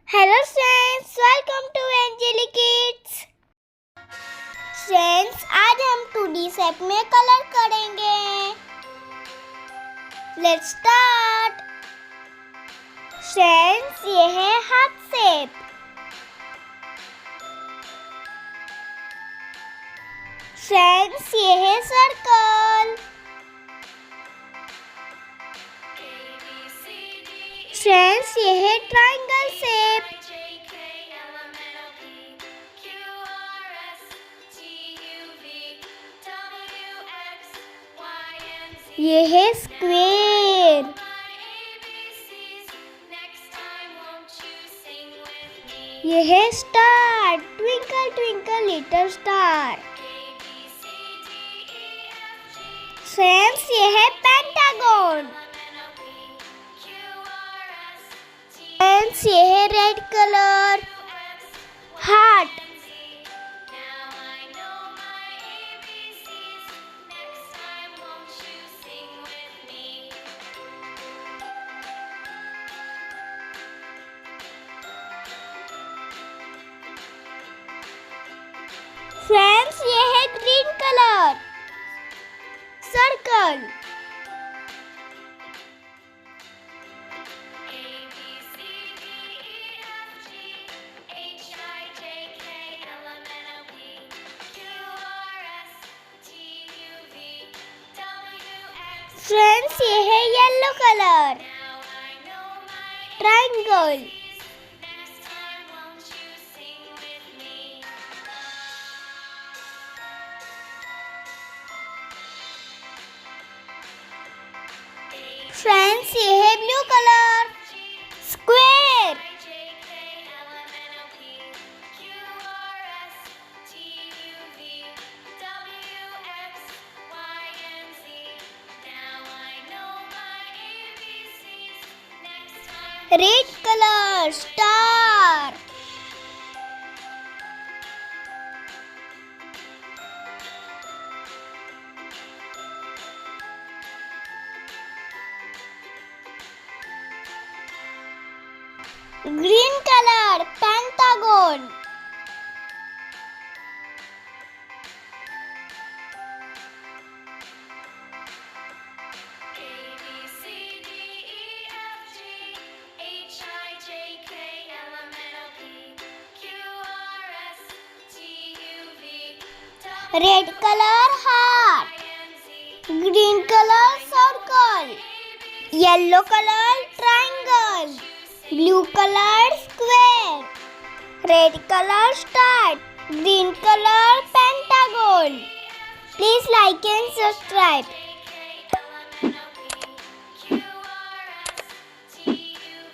Hello friends, welcome to एवेंजली kids. Friends, आज हम 2D शेप में कलर करेंगे। Let's start. फ्रेंड्स, ये है हार्ट शेप। फ्रेंड्स, ये है सर्कल। फ्रेंड्स, ये है ट्रायंगल शेप। ये है स्क्वेयर। ये है star, twinkle twinkle little star. Friends, ये है पेंटागन। फ्रेंड्स, ये है रेड कलर, हार्ट। फ्रेंड्स, ये है ग्रीन कलर, सर्कल। फ्रेंड्स, ये है येलो कलर, ट्रायंगल। फ्रेंड्स, ये है blue colour, square. Red colour, star. Green colour, pentagon. Red colour, heart. Green colour, circle. Yellow colour, triangle. Blue colour, square. Red colour, star. Green colour, pentagon. Please like and subscribe.